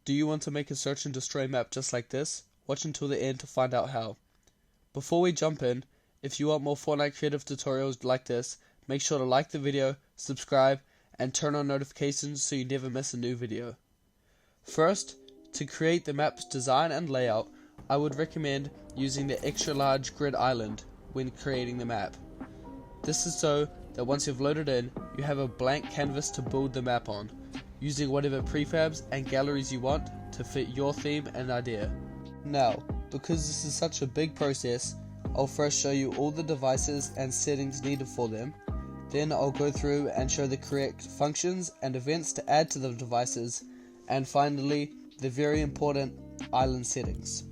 Do you want to make a search and destroy map just like this? Watch until the end to find out how. Before we jump in, if you want more Fortnite creative tutorials like this, make sure to like the video, subscribe, and turn on notifications so you never miss a new video. First, to create the map's design and layout, I would recommend using the extra large grid island when creating the map. This is so that once you've loaded in, you have a blank canvas to build the map on, using whatever prefabs and galleries you want to fit your theme and idea. Now, because this is such a big process, I'll first show you all the devices and settings needed for them. Then I'll go through and show the correct functions and events to add to the devices, and finally, the very important island settings.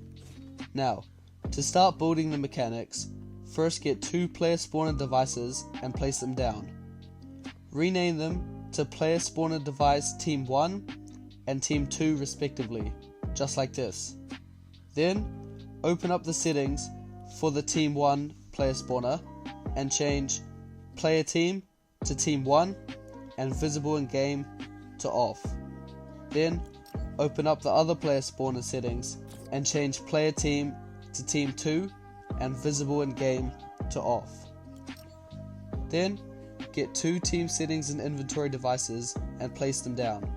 Now, to start building the mechanics, first get 2 player spawner devices and place them down. Rename them to player spawner device team 1 and team 2 respectively, just like this. Then, open up the settings for the team 1 player spawner and change player team to team 1 and visible in game to off. Then, open up the other player spawner settings and change player team to team 2 and visible in game to off. Then, get 2 team settings and inventory devices and place them down.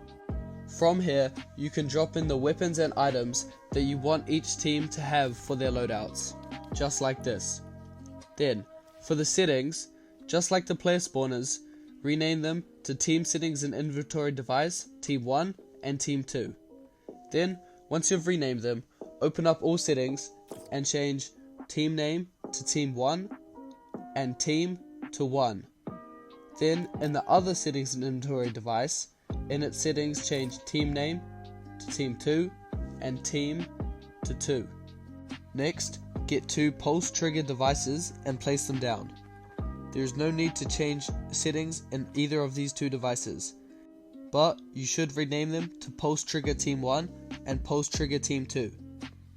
From here, you can drop in the weapons and items that you want each team to have for their loadouts, just like this. Then, for the settings, just like the player spawners, rename them to team settings and inventory device, team 1 and team 2. Then, once you've renamed them, open up all settings and change team name to team 1 and team to 1. Then, in the other settings and inventory device, in its settings change team name to team 2 and team to 2. Next, get 2 pulse trigger devices and place them down. There is no need to change settings in either of these 2 devices, but you should rename them to pulse trigger team 1 and pulse trigger team 2.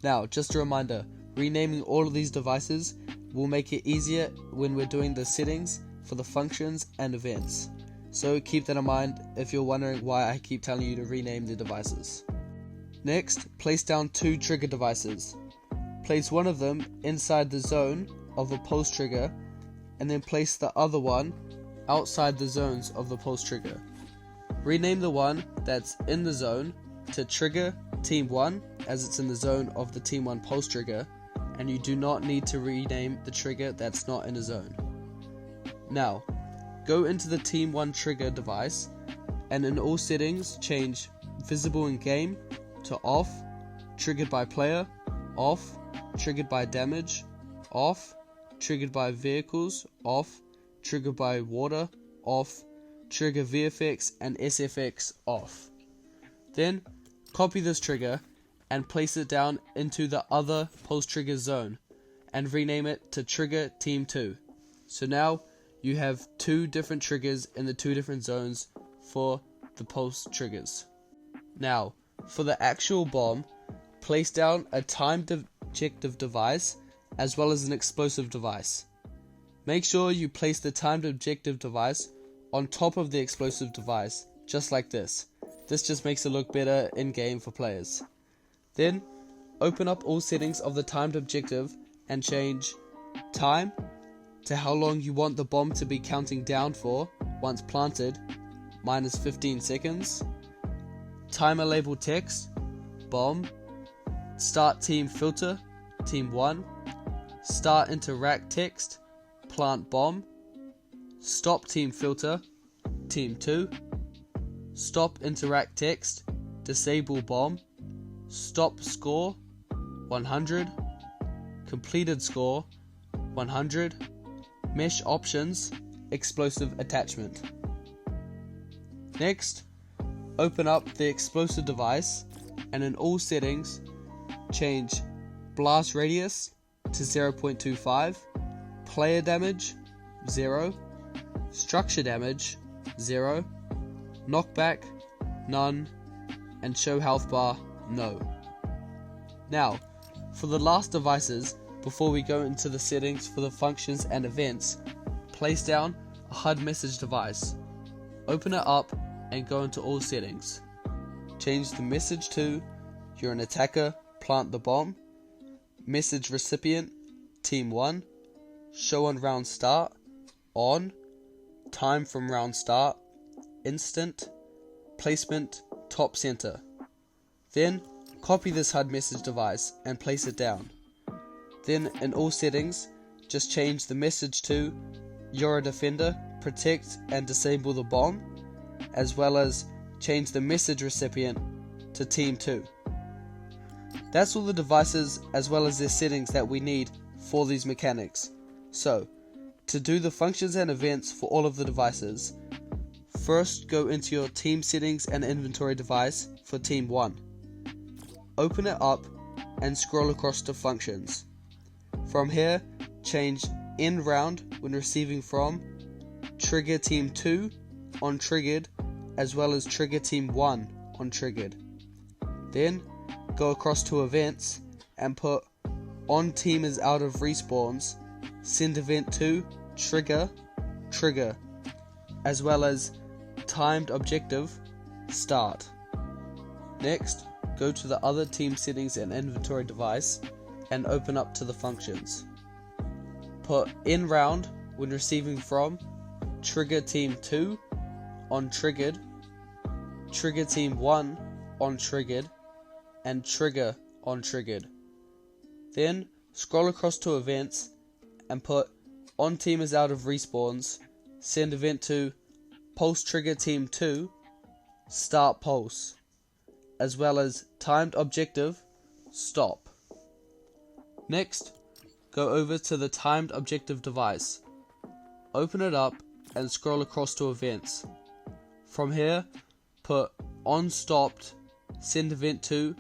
Now, just a reminder, renaming all of these devices will make it easier when we're doing the settings for the functions and events. So keep that in mind if you're wondering why I keep telling you to rename the devices. Next, place down 2 trigger devices. Place one of them inside the zone of a pulse trigger and then place the other one outside the zones of the pulse trigger. Rename the one that's in the zone to trigger team 1 as it's in the zone of the team 1 pulse trigger, and you do not need to rename the trigger that's not in a zone. Now, go into the team 1 trigger device and in all settings change visible in game to off, triggered by player, off, triggered by damage, off, triggered by vehicles, off, triggered by water, off, trigger VFX and SFX off. Then, copy this trigger and place it down into the other pulse trigger zone and rename it to trigger team 2. So now, you have 2 different triggers in the 2 different zones for the pulse triggers. Now, for the actual bomb, place down a timed objective device as well as an explosive device. Make sure you place the timed objective device on top of the explosive device, just like this. This just makes it look better in game for players. Then, open up all settings of the timed objective and change time to how long you want the bomb to be counting down for once planted, minus 15 seconds. Timer label text, bomb. Start team filter, team 1. Start interact text, plant bomb. Stop team filter, team 2. Stop interact text, disable bomb. Stop score, 100. Completed score, 100. Mesh options, explosive attachment. Next, open up the explosive device and in all settings, change blast radius to 0.25, player damage, 0, structure damage, 0, knockback, none, and show health bar, no. Now, for the last devices, before we go into the settings for the functions and events, place down a HUD message device. Open it up and go into all settings. change the message to "You're an attacker, plant the bomb", message recipient Team 1, show on round start on, time from round start instant, placement top center. Then copy this HUD message device and place it down. Then in all settings, just change the message to "You're a defender, protect and disable the bomb", as well as change the message recipient to Team 2. That's all the devices as well as their settings that we need for these mechanics. So, to do the functions and events for all of the devices, first go into your team settings and inventory device for Team 1. Open it up and scroll across to functions. From here, change "End round when receiving from", trigger Team 2 on triggered, as well as trigger Team 1 on triggered. Then go across to events and put "On team is out of respawns, send event to trigger", as well as timed objective start. Next, go to the other team settings and inventory device and open up to the functions. Put "In round when receiving from", trigger Team 2 on triggered, trigger Team 1 on triggered, and trigger on triggered. Then scroll across to events and put "On team is out of respawns, send event to pulse trigger Team 2 start pulse", as well as timed objective stop. Next, go over to the timed objective device. Open it up and scroll across to events. From here, put "On stopped, send event to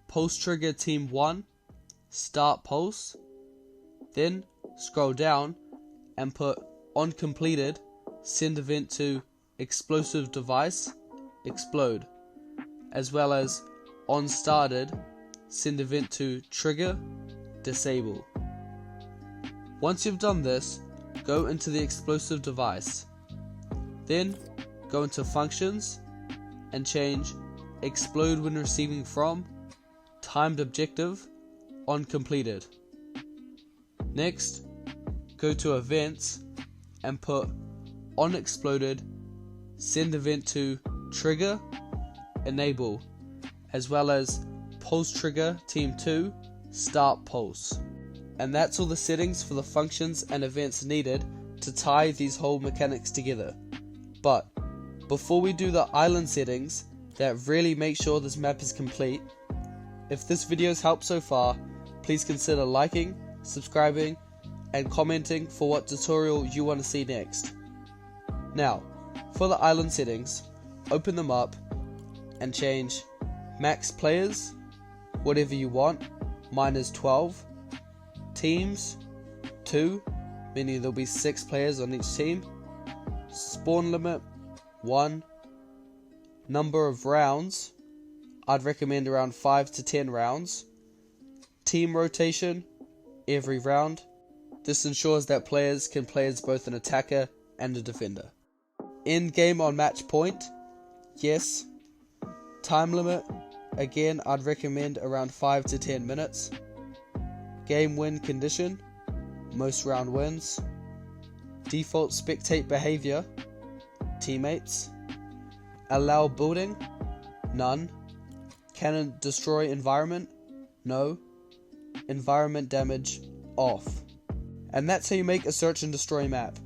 pulse trigger Team 1 start pulse". Then scroll down and put "On completed, send event to explosive device explode", as well as "On started, send event to trigger disable". Once you've done this, go into the explosive device. Then go into functions and change "Explode when receiving from", timed objective on completed. Next, go to events and put "On exploded, send event to trigger enable", as well as pulse trigger Team 2 start pulse. And that's all the settings for the functions and events needed to tie these whole mechanics together. But before we do the island settings that really make sure this map is complete, if this video has helped so far, please consider liking, subscribing, and commenting for what tutorial you want to see next. Now, for the island settings, open them up and change max players, whatever you want, mine is 12, teams 2, meaning there'll be 6 players on each team, spawn limit 1, number of rounds, I'd recommend around 5 to 10 rounds, team rotation every round. This ensures that players can play as both an attacker and a defender. End game on match point, yes. Time limit, again I'd recommend around 5 to 10 minutes. Game win condition, most round wins. Default spectate behavior, teammates. Allow building, none. Cannon destroy environment, no. Environment damage, off. And that's how you make a search and destroy map.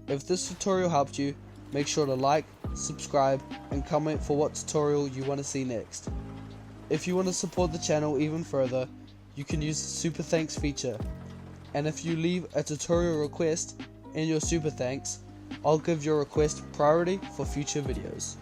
If this tutorial helped you, make sure to like, subscribe, and comment for what tutorial you want to see next. If you want to support the channel even further, you can use the super thanks feature. And if you leave a tutorial request in your super thanks, I'll give your request priority for future videos.